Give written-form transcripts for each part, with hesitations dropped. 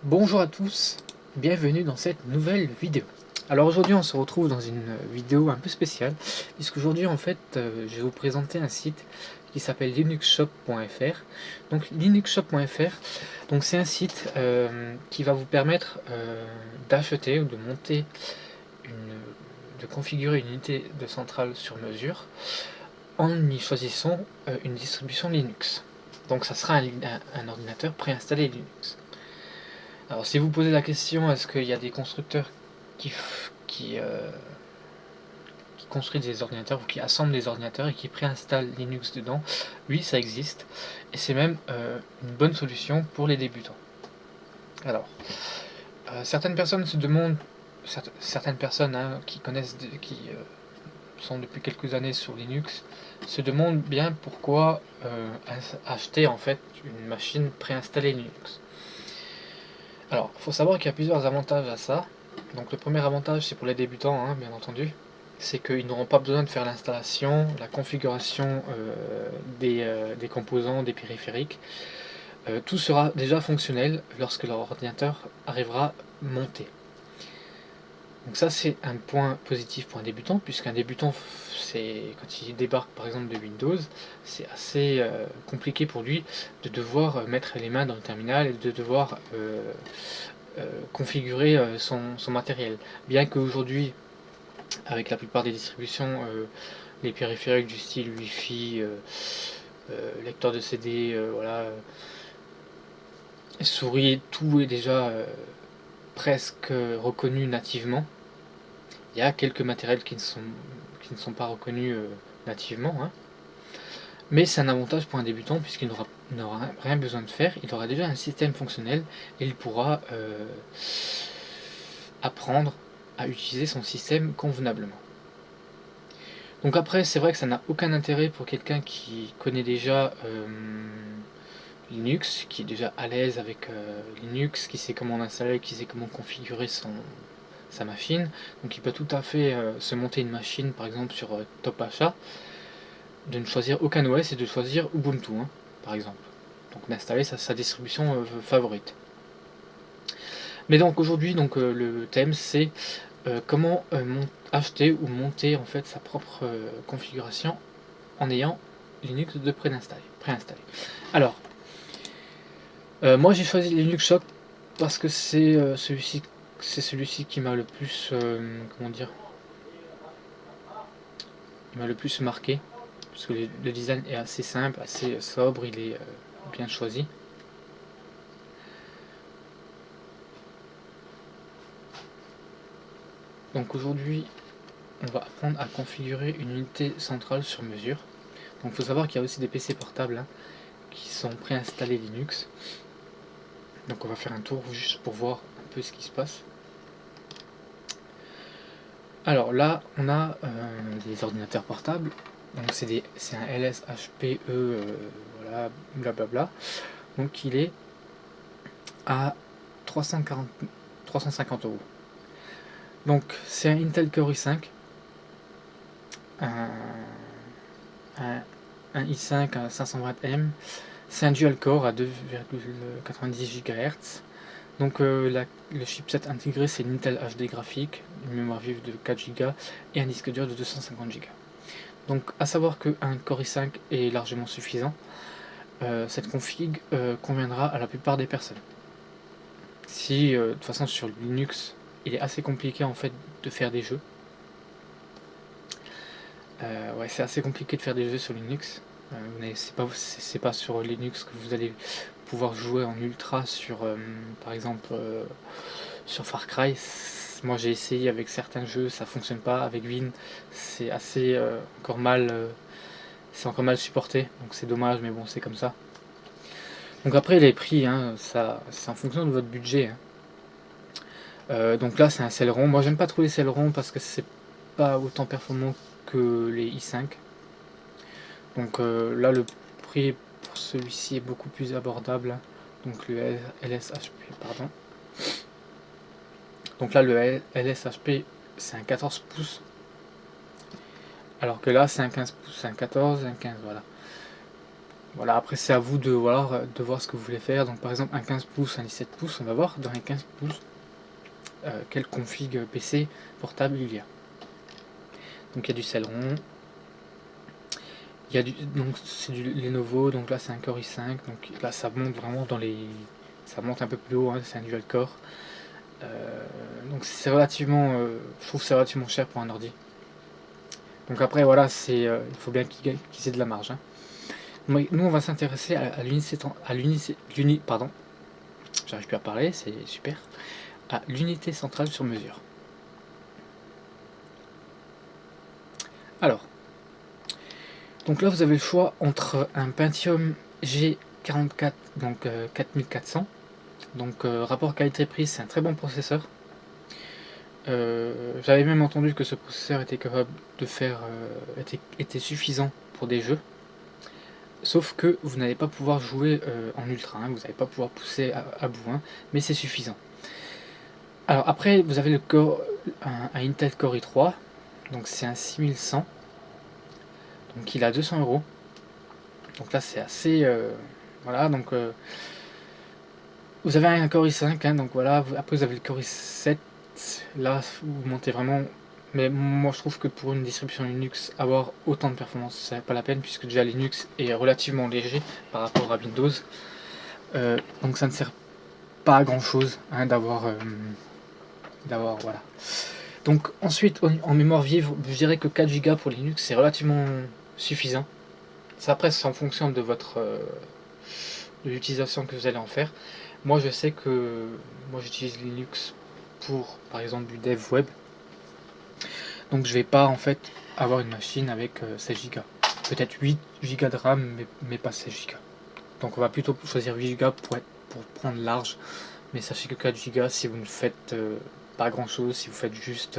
Bonjour à tous, bienvenue dans cette nouvelle vidéo. Alors aujourd'hui on se retrouve dans une vidéo un peu spéciale, puisqu'aujourd'hui en fait je vais vous présenter un site qui s'appelle linuxshop.fr. Donc linuxshop.fr, donc c'est un site qui va vous permettre d'acheter ou de monter de configurer une unité de centrale sur mesure en y choisissant une distribution Linux. Donc ça sera un ordinateur préinstallé Linux. Alors si vous posez la question, est-ce qu'il y a des constructeurs qui, qui, euh, qui construisent des ordinateurs ou qui assemblent des ordinateurs et qui préinstallent Linux dedans? Oui, ça existe. Et c'est même une bonne solution pour les débutants. Alors, certaines personnes se demandent, certaines personnes qui connaissent, qui sont depuis quelques années sur Linux, se demandent bien pourquoi acheter en fait une machine préinstallée Linux. Alors, il faut savoir qu'il y a plusieurs avantages à ça. Donc le premier avantage, c'est pour les débutants, hein, bien entendu, c'est qu'ils n'auront pas besoin de faire l'installation, la configuration des composants, des périphériques. Tout sera déjà fonctionnel lorsque leur ordinateur arrivera monté. Donc ça, c'est un point positif pour un débutant, puisqu'un débutant, quand il débarque par exemple de Windows, c'est assez compliqué pour lui de devoir mettre les mains dans le terminal et de devoir configurer son matériel. Bien qu'aujourd'hui, avec la plupart des distributions, les périphériques du style Wi-Fi, lecteur de CD, voilà, souris, tout est déjà presque reconnu nativement. Il y a quelques matériels qui ne sont pas reconnus nativement, hein. Mais c'est un avantage pour un débutant puisqu'il n'aura rien besoin de faire, il aura déjà un système fonctionnel et il pourra apprendre à utiliser son système convenablement. Donc après, c'est vrai que ça n'a aucun intérêt pour quelqu'un qui connaît déjà Linux, qui est déjà à l'aise avec Linux, qui sait comment l'installer, qui sait comment configurer sa machine. Donc il peut tout à fait se monter une machine, par exemple sur TopAchat, de ne choisir aucun OS et de choisir Ubuntu, hein, par exemple. Donc d'installer sa distribution favorite. Mais donc aujourd'hui, le thème c'est comment acheter ou monter en fait sa propre configuration en ayant Linux de préinstallé. Alors, moi j'ai choisi Linux Shop parce que c'est celui-ci qui m'a le plus, comment dire, il m'a le plus marqué, parce que le design est assez simple, assez sobre, il est bien choisi. Donc aujourd'hui, on va apprendre à configurer une unité centrale sur mesure. Donc il faut savoir qu'il y a aussi des PC portables, hein, qui sont préinstallés Linux. Donc on va faire un tour juste pour voir un peu ce qui se passe. Alors là, on a des ordinateurs portables. Donc c'est un LSHPE, voilà, blablabla. Donc il est à 350 €. Donc c'est un Intel Core i5, un, un i5 à 520M. C'est un dual core à 2,90 GHz. Donc le chipset intégré, c'est une Intel HD graphique, une mémoire vive de 4 Go et un disque dur de 250 Go. Donc à savoir qu'un Core i5 est largement suffisant. Cette config conviendra à la plupart des personnes. Si de toute façon sur Linux, il est assez compliqué en fait de faire des jeux. Ouais, c'est assez compliqué de faire des jeux sur Linux. C'est pas sur Linux que vous allez pouvoir jouer en ultra sur, par exemple, sur Far Cry. Moi j'ai essayé avec certains jeux, ça fonctionne pas. Avec Win, c'est assez encore mal, c'est encore mal supporté. Donc c'est dommage, mais bon, c'est comme ça. Donc après les prix, hein, ça, c'est en fonction de votre budget, hein. Donc là c'est un Celeron. Moi j'aime pas trop les Celeron parce que c'est pas autant performant que les i5. Donc là le prix pour celui-ci est beaucoup plus abordable. Donc le LSHP, pardon. Donc là le LSHP c'est un 14 pouces. Alors que là c'est un 15 pouces, c'est un 14, un 15, voilà. Voilà, après c'est à vous de voir ce que vous voulez faire. Donc par exemple un 15 pouces, un 17 pouces, on va voir dans les 15 pouces quelle config PC portable il y a. Donc il y a du Celeron, il y a donc c'est du Lenovo, donc là c'est un Core i5, donc là ça monte vraiment dans les... ça monte un peu plus haut, hein, c'est un dual core. Donc c'est relativement... je trouve que c'est relativement cher pour un ordi. Donc après voilà, il faut bien qu'ils aient de la marge. Hein. Nous on va s'intéresser à l'unité... Pardon, j'arrive plus à parler, c'est super. À l'unité centrale sur mesure. Alors, donc là vous avez le choix entre un Pentium G44, donc 4400. Donc rapport qualité-prix, c'est un très bon processeur. J'avais même entendu que ce processeur était capable de faire, était suffisant pour des jeux. Sauf que vous n'allez pas pouvoir jouer en ultra, hein, vous n'allez pas pouvoir pousser à bout, hein, mais c'est suffisant. Alors après, vous avez un Intel Core i3, donc c'est un 6100, donc il a 200 €. Donc là c'est assez... voilà, donc vous avez un Core i5, hein, donc voilà, après vous avez le Core i7, là vous montez vraiment... Mais moi je trouve que pour une distribution Linux, avoir autant de performance, c'est pas la peine, puisque déjà Linux est relativement léger par rapport à Windows. Donc ça ne sert pas à grand chose, hein, d'avoir... voilà. Donc ensuite, en mémoire vive, je dirais que 4 Go pour Linux, c'est relativement suffisant. Ça après, c'est en fonction de de l'utilisation que vous allez en faire. Moi je sais que moi j'utilise Linux pour par exemple du dev web, donc je vais pas en fait avoir une machine avec 16 Go, peut-être 8 Go de RAM, mais pas 16 Go. Donc on va plutôt choisir 8 Go pour prendre large, mais sachez que 4 Go, si vous ne faites pas grand chose, si vous faites juste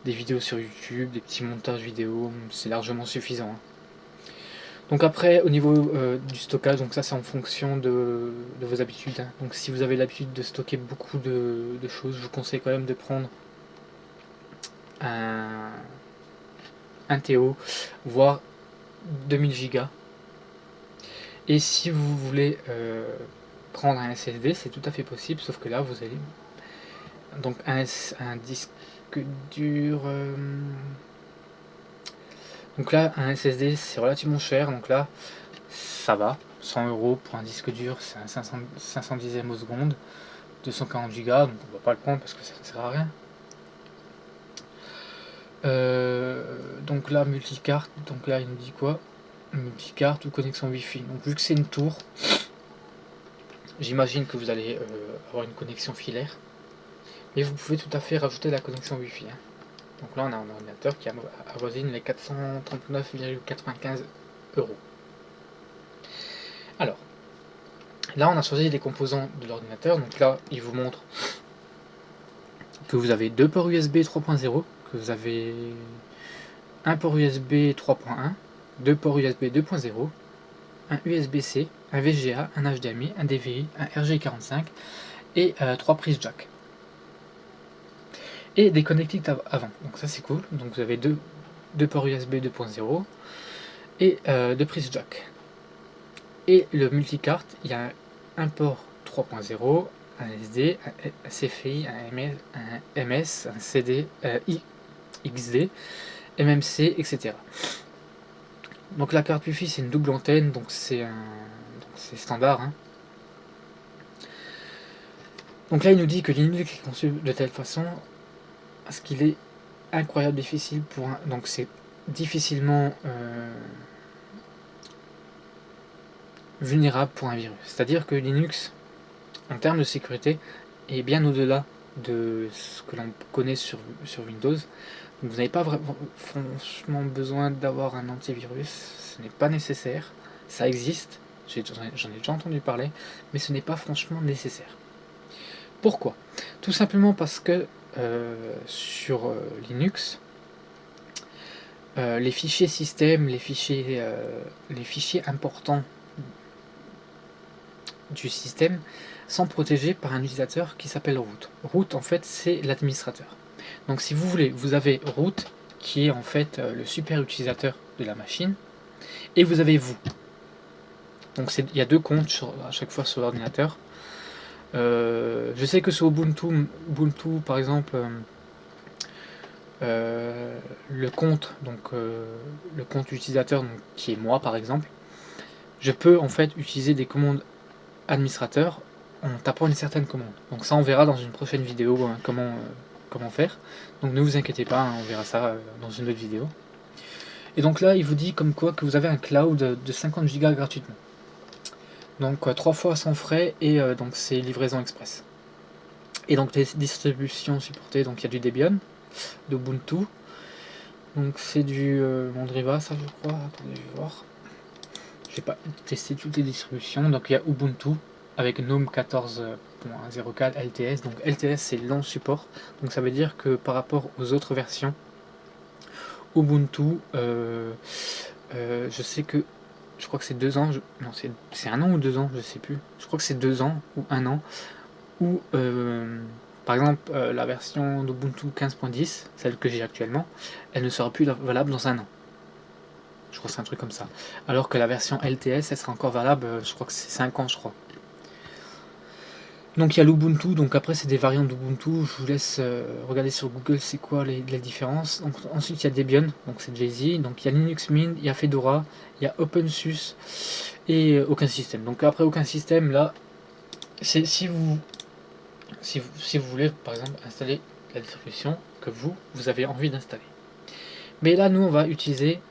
des vidéos sur YouTube, des petits montages vidéo, c'est largement suffisant. Hein. Donc après, au niveau du stockage, donc ça c'est en fonction de vos habitudes. Hein. Donc si vous avez l'habitude de stocker beaucoup de choses, je vous conseille quand même de prendre un TO, voire 2000 Go. Et si vous voulez prendre un SSD, c'est tout à fait possible, sauf que là vous allez... Donc un disque dur... Donc là, un SSD c'est relativement cher, donc là ça va. 100 € pour un disque dur, c'est un 510e aux secondes, 240 Go, donc on va pas le prendre parce que ça ne sert à rien. Donc là, multicarte, donc là il nous dit quoi? Multicarte ou connexion Wi-Fi. Donc vu que c'est une tour, j'imagine que vous allez avoir une connexion filaire, mais vous pouvez tout à fait rajouter la connexion Wi-Fi. Hein. Donc là on a un ordinateur qui avoisine les 439,95 €. Alors, là on a choisi les composants de l'ordinateur, donc là il vous montre que vous avez deux ports USB 3.0, que vous avez un port USB 3.1, deux ports USB 2.0, un USB-C, un VGA, un HDMI, un DVI, un RJ45 et 3 prises jack. Et des connectiques avant, donc ça c'est cool. Donc vous avez deux ports USB 2.0 et deux prises jack. Et le multicarte, il y a un port 3.0, un SD, un CFI, un MS, un CD, XD, MMC, etc. Donc la carte Wi-Fi c'est une double antenne, donc c'est standard. Hein. Donc là il nous dit que Linux est conçu de telle façon à ce qu'il est incroyable difficile pour un... Donc c'est difficilement vulnérable pour un virus. C'est-à-dire que Linux, en termes de sécurité, est bien au-delà de ce que l'on connaît sur Windows. Donc vous n'avez pas vraiment, franchement besoin d'avoir un antivirus, ce n'est pas nécessaire, ça existe, j'en ai déjà entendu parler, mais ce n'est pas franchement nécessaire. Pourquoi? Tout simplement parce que sur Linux, les fichiers système, les fichiers importants du système sont protégés par un utilisateur qui s'appelle root. Root en fait c'est l'administrateur. Donc si vous voulez, vous avez root qui est en fait le super utilisateur de la machine, et vous avez vous. Donc il y a deux comptes à chaque fois sur l'ordinateur. Je sais que sur Ubuntu par exemple, le compte, le compte utilisateur, donc, qui est moi par exemple, je peux en fait utiliser des commandes administrateurs en tapant une certaine commande. Donc ça on verra dans une prochaine vidéo hein, comment faire. Donc ne vous inquiétez pas, hein, on verra ça dans une autre vidéo. Et donc là il vous dit comme quoi que vous avez un cloud de 50 Go gratuitement. Donc 3 fois sans frais et donc c'est livraison express. Et donc les distributions supportées, donc il y a du Debian, d'Ubuntu. Donc c'est du Mandriva ça je crois, attendez je vais voir. J'ai pas testé toutes les distributions, donc il y a Ubuntu avec GNOME 14.04 LTS, donc LTS c'est long support, donc ça veut dire que par rapport aux autres versions, Ubuntu, je sais que, je crois que c'est 2 ans, non c'est 1 an ou 2 ans, je sais plus, je crois que c'est 2 ans ou 1 an, ou par exemple la version d'Ubuntu 15.10, celle que j'ai actuellement, elle ne sera plus valable dans 1 an. Je crois que c'est un truc comme ça. Alors que la version LTS, elle sera encore valable, je crois que c'est 5 ans, je crois. Donc il y a l'Ubuntu, donc après c'est des variantes d'Ubuntu, je vous laisse regarder sur Google c'est quoi les différences. Donc, ensuite il y a Debian, donc c'est Jay-Z, donc il y a Linux Mint, il y a Fedora, il y a OpenSUSE et aucun système. Donc après aucun système, là, c'est si vous voulez par exemple installer la distribution que vous avez envie d'installer. Mais là nous on va utiliser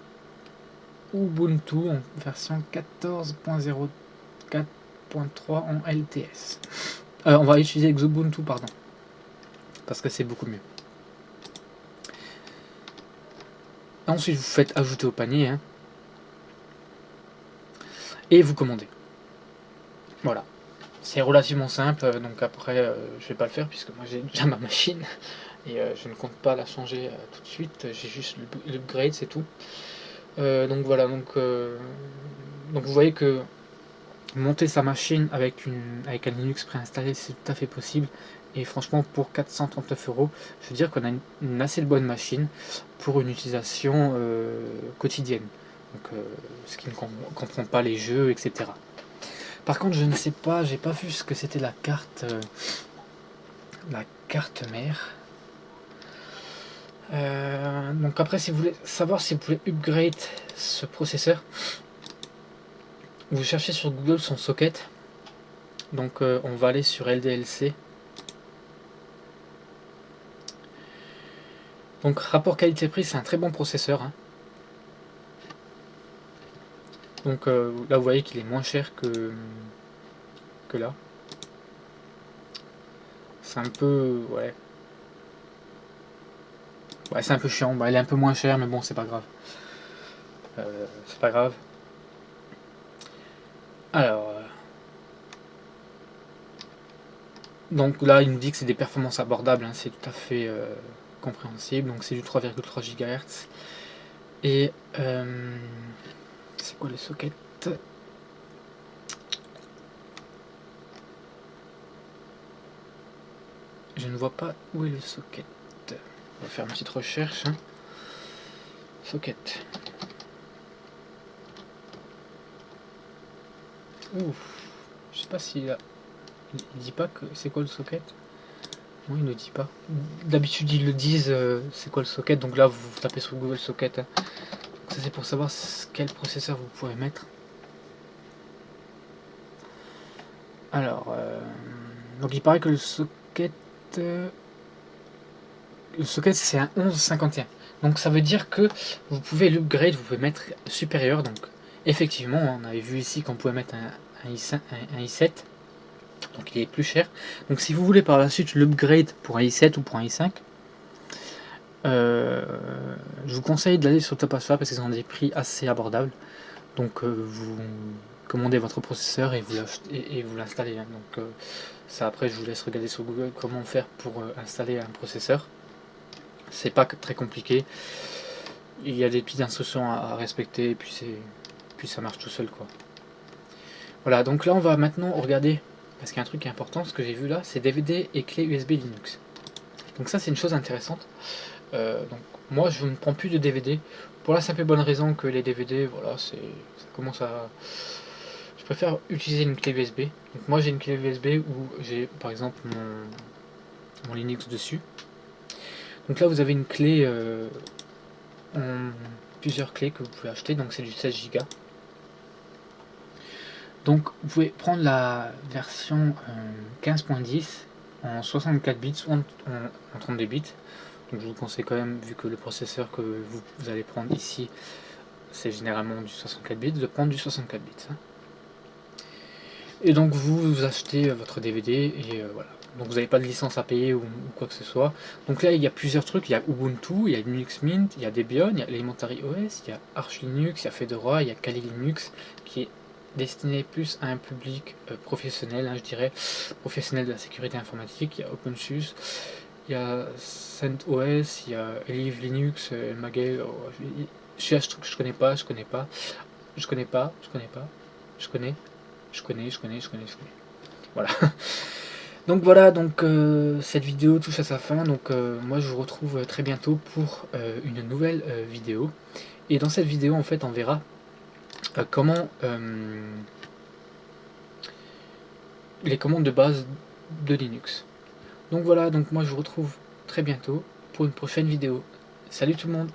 Ubuntu en version 14.04.3 en LTS. On va utiliser Xubuntu, pardon, parce que c'est beaucoup mieux. Ensuite, vous faites ajouter au panier, hein, et vous commandez. Voilà. C'est relativement simple, donc après, je vais pas le faire puisque moi j'ai déjà ma machine et je ne compte pas la changer tout de suite. J'ai juste l'upgrade, c'est tout. Donc voilà, donc vous voyez que monter sa machine avec un Linux préinstallé, c'est tout à fait possible. Et franchement, pour 439 €, je veux dire qu'on a une assez bonne machine pour une utilisation quotidienne. Donc, ce qui ne comprend pas les jeux, etc. Par contre, je ne sais pas, j'ai pas vu ce que c'était la carte mère. Donc après, si vous voulez savoir si vous pouvez upgrade ce processeur, vous cherchez sur Google son socket. Donc on va aller sur LDLC. Donc rapport qualité-prix, c'est un très bon processeur, hein. Donc là vous voyez qu'il est moins cher que là. C'est un peu... ouais. Ouais, c'est un peu chiant. Bah, il est un peu moins cher, mais bon, c'est pas grave. C'est pas grave. Alors... donc là, il nous dit que c'est des performances abordables, hein, c'est tout à fait compréhensible. Donc c'est du 3,3 GHz. Et... c'est quoi les sockets? Je ne vois pas où est le socket. On va faire une petite recherche, hein. Socket. Ouf. Je sais pas s'il a... il dit pas que c'est quoi le socket. Moi il ne dit pas. D'habitude ils le disent c'est quoi le socket. Donc là vous tapez sur Google socket, hein. Ça c'est pour savoir quel processeur vous pourrez mettre. Alors donc il paraît que le socket c'est un 1151. Donc ça veut dire que vous pouvez l'upgrade, vous pouvez mettre supérieur. Donc effectivement on avait vu ici qu'on pouvait mettre un i7. Donc il est plus cher. Donc si vous voulez par la suite l'upgrade pour un i7 ou pour un i5, je vous conseille d'aller sur Topaswap parce qu'ils ont des prix assez abordables. Donc vous commandez votre processeur et vous l'installez, hein. Donc ça après je vous laisse regarder sur Google comment faire pour installer un processeur. C'est pas très compliqué. Il y a des petites instructions à respecter et puis ça marche tout seul quoi. Voilà, donc là on va maintenant regarder, parce qu'il y a un truc qui est important, ce que j'ai vu là, c'est DVD et clé USB Linux. Donc ça c'est une chose intéressante. Donc moi je ne prends plus de DVD pour la simple et bonne raison que les DVD, voilà, ça commence à... préfère utiliser une clé USB. Donc moi j'ai une clé USB où j'ai par exemple mon Linux dessus. Donc là vous avez une clé en plusieurs clés que vous pouvez acheter, donc c'est du 16 Go. Donc vous pouvez prendre la version 15.10 en 64 bits ou en 32 bits. Donc je vous conseille quand même, vu que le processeur que vous allez prendre ici c'est généralement du 64 bits, de prendre du 64 bits. Et donc vous achetez votre DVD et voilà. Donc vous n'avez pas de licence à payer ou quoi que ce soit. Donc là il y a plusieurs trucs, il y a Ubuntu, il y a Linux Mint, il y a Debian, il y a Elementary OS, il y a Arch Linux, il y a Fedora, il y a Kali Linux qui est destiné plus à un public professionnel, je dirais, professionnel de la sécurité informatique. Il y a OpenSUSE, il y a CentOS, il y a Live Linux, Magel. Je connais pas, je connais pas, je connais pas, je connais pas, je connais. Voilà. Donc voilà, donc cette vidéo touche à sa fin. Donc moi je vous retrouve très bientôt pour une nouvelle vidéo. Et dans cette vidéo en fait on verra comment les commandes de base de Linux. Donc voilà, donc moi je vous retrouve très bientôt pour une prochaine vidéo. Salut tout le monde!